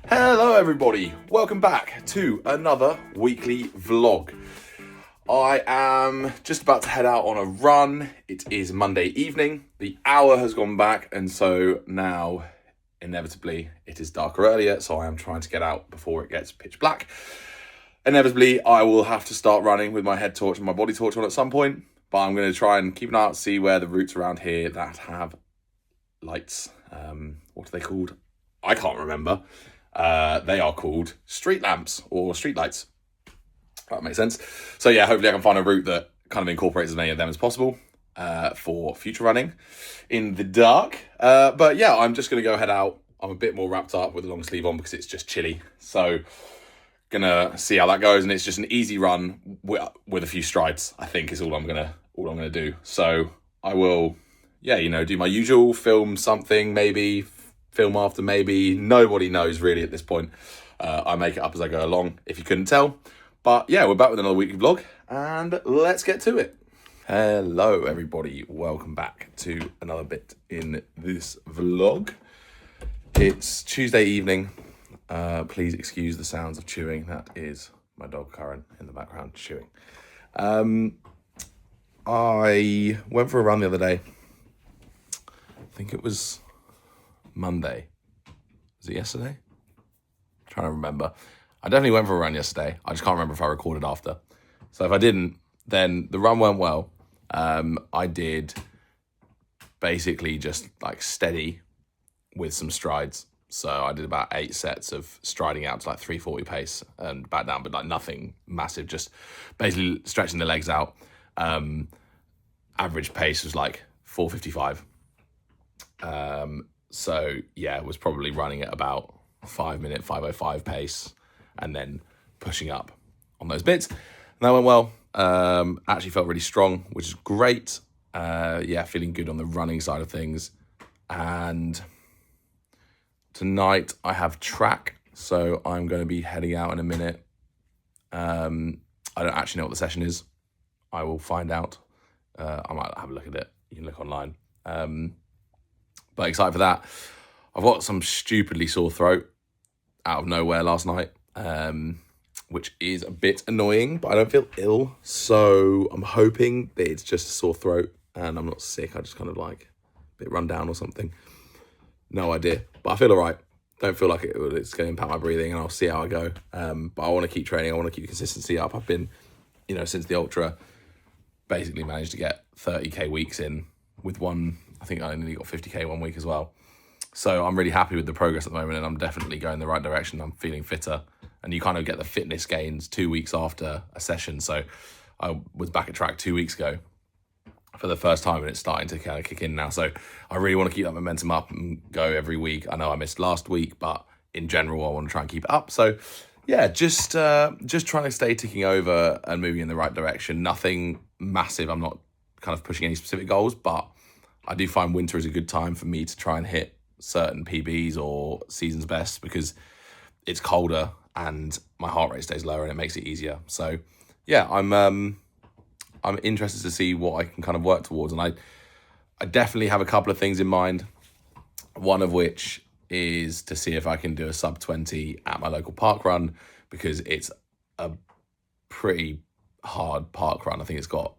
Hello everybody, welcome back to another weekly vlog. I am just about to head out on a run. It is Monday evening, the hour has gone back, and so now inevitably it is darker earlier, so I am trying to get out before it gets pitch black. Inevitably I will have to start running with my head torch and my body torch on at some point, but I'm going to try and keep an eye out, see where the routes around here that have lights, what are they called? I can't remember. They are called street lamps or street lights. That makes sense. So yeah, hopefully I can find a route that kind of incorporates as many of them as possible for future running in the dark. But yeah, I'm just going to go head out. I'm a bit more wrapped up with a long sleeve on because it's just chilly. So gonna see how that goes, and it's just an easy run with a few strides, I think, is all I'm gonna do. So I will, do my usual, film something, maybe film after maybe. Nobody knows really at this point. I make it up as I go along, if you couldn't tell. But yeah, we're back with another weekly vlog, and let's get to it. Hello everybody, welcome back to another bit in this vlog. It's Tuesday evening. Please excuse the sounds of chewing. That is my dog Karen in the background chewing. I went for a run the other day. I think it was Monday. Was it yesterday? I'm trying to remember. I definitely went for a run yesterday. I just can't remember if I recorded after. So if I didn't, then the run went well. I did basically just like steady with some strides. So I did about 8 sets of striding out to like 340 pace and back down, but like nothing massive, just basically stretching the legs out. Average pace was like 4:55. So yeah, was probably running at about 5-minute 5:05 pace and then pushing up on those bits. And that went well. Actually felt really strong, which is great. Feeling good on the running side of things. And tonight I have track, so I'm going to be heading out in a minute. I don't actually know what the session is. I will find out. I might have a look at it. You can look online. But excited for that. I've got some stupidly sore throat out of nowhere last night, which is a bit annoying, but I don't feel ill. So I'm hoping that it's just a sore throat and I'm not sick. I just kind of like a bit run down or something. No idea, but I feel all right. Don't feel like it's going to impact my breathing, and I'll see how I go. But I want to keep training. I want to keep the consistency up. I've been, since the Ultra, basically managed to get 30k weeks in with one. I think I only got 50k one week as well. So I'm really happy with the progress at the moment, and I'm definitely going in the right direction. I'm feeling fitter, and you kind of get the fitness gains 2 weeks after a session. So I was back at track 2 weeks ago for the first time, and it's starting to kind of kick in now. So I really want to keep that momentum up and go every week. I know I missed last week, but in general, I want to try and keep it up. So yeah, just trying to stay ticking over and moving in the right direction. Nothing massive. I'm not kind of pushing any specific goals, but I do find winter is a good time for me to try and hit certain PBs or season's best because it's colder and my heart rate stays lower and it makes it easier. So yeah, I'm interested to see what I can kind of work towards. And I definitely have a couple of things in mind. One of which is to see if I can do a sub 20 at my local park run, because it's a pretty hard park run. I think it's got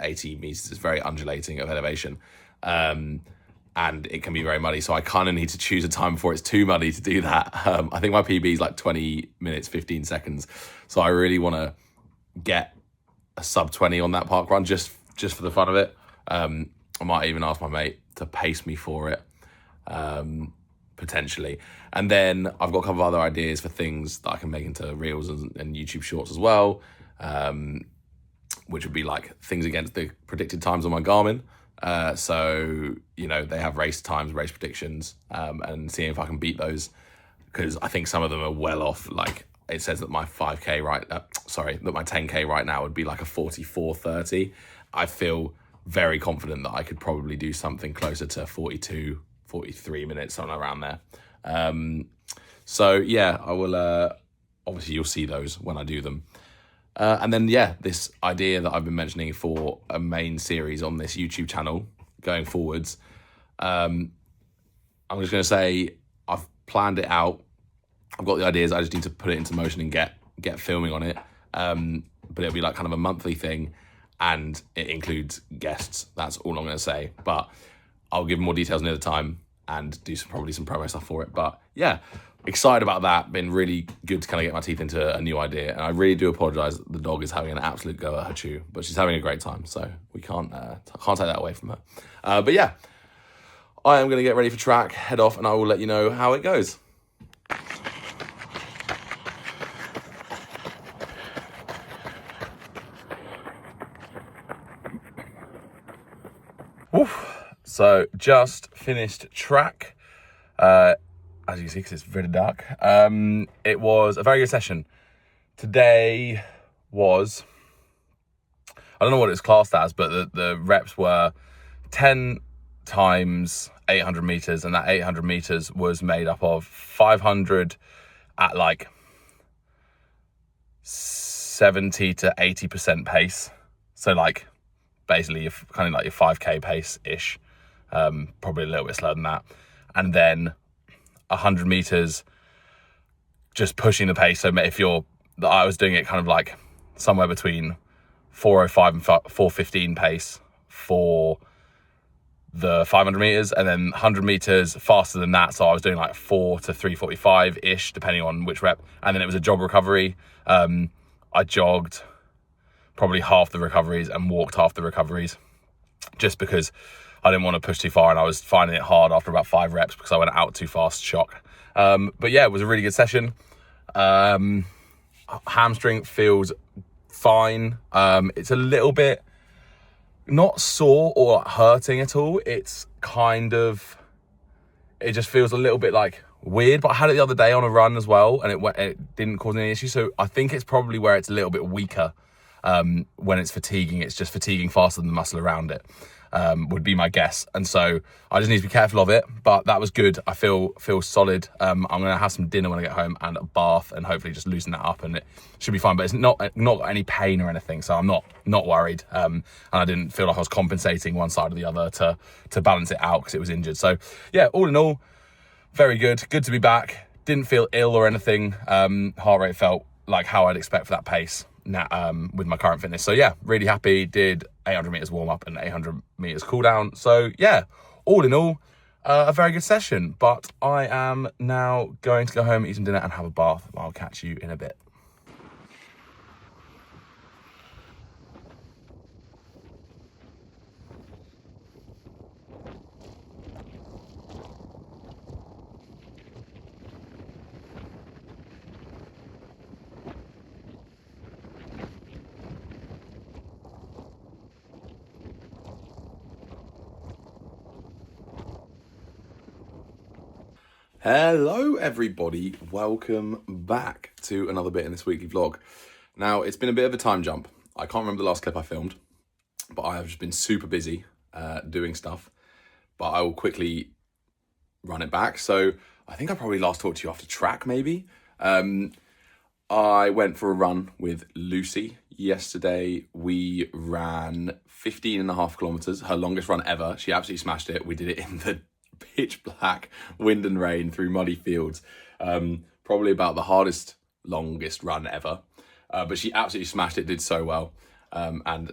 80 meters. It's very undulating of elevation. And it can be very muddy. So I kind of need to choose a time before it's too muddy to do that. I think my PB is like 20 minutes, 15 seconds. So I really want to get a sub 20 on that park run just for the fun of it. I might even ask my mate to pace me for it, potentially. And then I've got a couple of other ideas for things that I can make into reels and YouTube shorts as well, which would be like things against the predicted times on my Garmin. So they have race times, race predictions, and seeing if I can beat those, because I think some of them are well off. Like it says that my 5k that my 10k right now would be like a 44:30. I feel very confident that I could probably do something closer to 42, 43 minutes, something around there. So yeah, I will, obviously you'll see those when I do them. And then, this idea that I've been mentioning for a main series on this YouTube channel going forwards, I'm just going to say I've planned it out. I've got the ideas. I just need to put it into motion and get filming on it. But it'll be like kind of a monthly thing, and it includes guests. That's all I'm going to say. But I'll give more details near the time and do probably some promo stuff for it. But yeah, excited about that. Been really good to kind of get my teeth into a new idea. And I really do apologise. The dog is having an absolute go at her chew, but she's having a great time. So we can't take that away from her. But yeah, I am going to get ready for track, head off, and I will let you know how it goes. So just finished track, as you can see, because it's really dark. It was a very good session. Today was, I don't know what it's classed as, but the reps were 10 times 800 meters, and that 800 meters was made up of 500 at like 70 to 80% pace. So like basically you're kind of like your 5k pace ish, probably a little bit slower than that. And then 100 meters, just pushing the pace. So if I was doing it kind of like somewhere between 4:05 and 4:15 pace for the 500 meters, and then 100 meters faster than that. So I was doing like 4 to 3:45 ish, depending on which rep. And then it was a jog recovery. I jogged probably half the recoveries and walked half the recoveries, just because I didn't want to push too far, and I was finding it hard after about 5 reps because I went out too fast, shock. But yeah, it was a really good session. Hamstring feels fine. It's a little bit not sore or hurting at all. It's kind of, it just feels a little bit like weird, but I had it the other day on a run as well, and it didn't cause any issue. So I think it's probably where it's a little bit weaker. When it's fatiguing, it's just fatiguing faster than the muscle around it, would be my guess. And so I just need to be careful of it, but that was good. I feel solid. I'm going to have some dinner when I get home and a bath, and hopefully just loosen that up, and it should be fine. But it's not any pain or anything, so I'm not worried. And I didn't feel like I was compensating one side or the other to balance it out because it was injured. So yeah, all in all, very good. Good to be back. Didn't feel ill or anything. Heart rate felt like how I'd expect for that pace with my current fitness. So yeah, really happy. Did 800 meters warm up and 800 meters cool down. So yeah, all in all, a very good session. But I am now going to go home, eat some dinner and have a bath. I'll catch you in a bit. Hello everybody, welcome back to another bit in this weekly vlog. Now, it's been a bit of a time jump. I can't remember the last clip I filmed, but I have just been super busy doing stuff, but I will quickly run it back. So I think I probably last talked to you after track maybe. I went for a run with Lucy yesterday. We ran 15.5 kilometers, her longest run ever. She absolutely smashed it. We did it in the pitch black wind and rain through muddy fields. Probably about the longest run ever. But she absolutely smashed it, did so well. And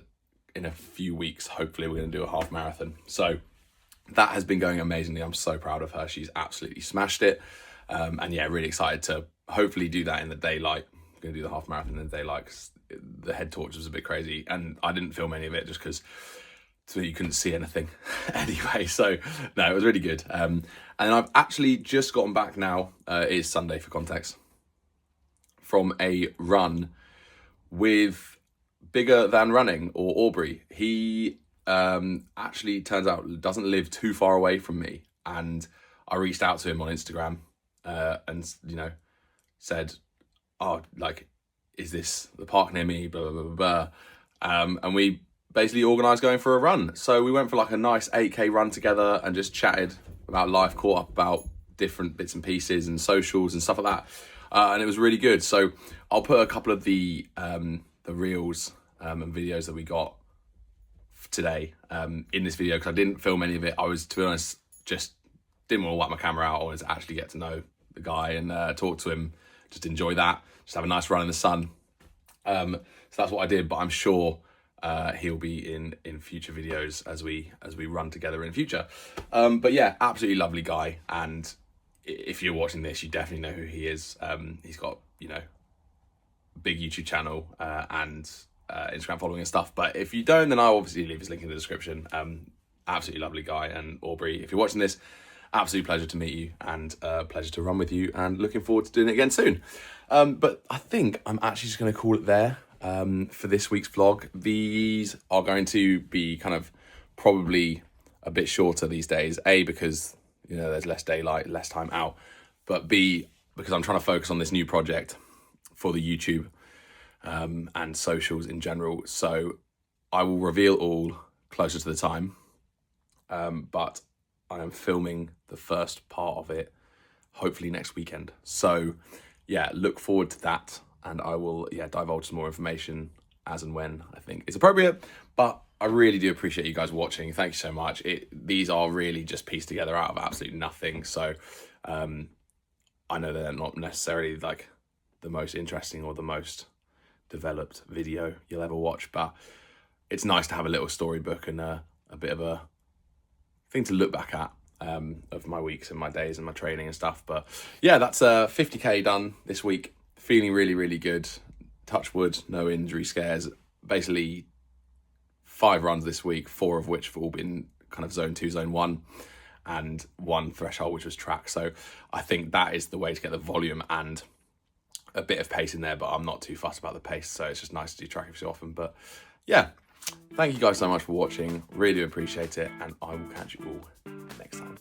in a few weeks, hopefully we're going to do a half marathon. So that has been going amazingly. I'm so proud of her. She's absolutely smashed it. And yeah, really excited to hopefully do that in the daylight. I'm going to do the half marathon in the daylight because the head torch was a bit crazy. And I didn't film any of it just because you couldn't see anything anyway. So no, it was really good. And I've actually just gotten back now. It is Sunday for context, from a run with Bigger Than Running, or Aubrey. He actually turns out doesn't live too far away from me, and I reached out to him on Instagram and said, oh, like, is this the park near me, blah blah blah blah. And we basically organised going for a run. So we went for like a nice 8k run together and just chatted about life, caught up about different bits and pieces and socials and stuff like that. And it was really good. So I'll put a couple of the reels and videos that we got today in this video, because I didn't film any of it. I was, to be honest, just didn't want to whack my camera out. I wanted to actually get to know the guy and talk to him, just enjoy that, just have a nice run in the sun. So that's what I did, but I'm sure he'll be in future videos as we run together in future. But yeah, absolutely lovely guy, and if you're watching this, you definitely know who he is. He's got, you know, big YouTube channel and Instagram following and stuff, but if you don't, then I'll obviously leave his link in the description. Absolutely lovely guy. And Aubrey, if you're watching this, absolute pleasure to meet you, and pleasure to run with you, and looking forward to doing it again soon. But I think I'm actually just going to call it there for this week's vlog. These are going to be kind of probably a bit shorter these days, A, because, you know, there's less daylight, less time out, but B, because I'm trying to focus on this new project for the YouTube and socials in general. So I will reveal all closer to the time, but I am filming the first part of it hopefully next weekend. So yeah, look forward to that, and I will divulge some more information as and when I think it's appropriate. But I really do appreciate you guys watching. Thank you so much. These are really just pieced together out of absolutely nothing. So I know they're not necessarily like the most interesting or the most developed video you'll ever watch, but it's nice to have a little storybook and a bit of a thing to look back at of my weeks and my days and my training and stuff. But yeah, that's 50k done this week. Feeling really, really good. Touch wood, no injury scares. Basically 5 runs this week, 4 of which have all been kind of zone 2, zone 1, and 1 threshold, which was track. So I think that is the way to get the volume and a bit of pace in there, but I'm not too fussed about the pace, so it's just nice to do track every so often. But yeah, thank you guys so much for watching. Really do appreciate it, and I will catch you all next time.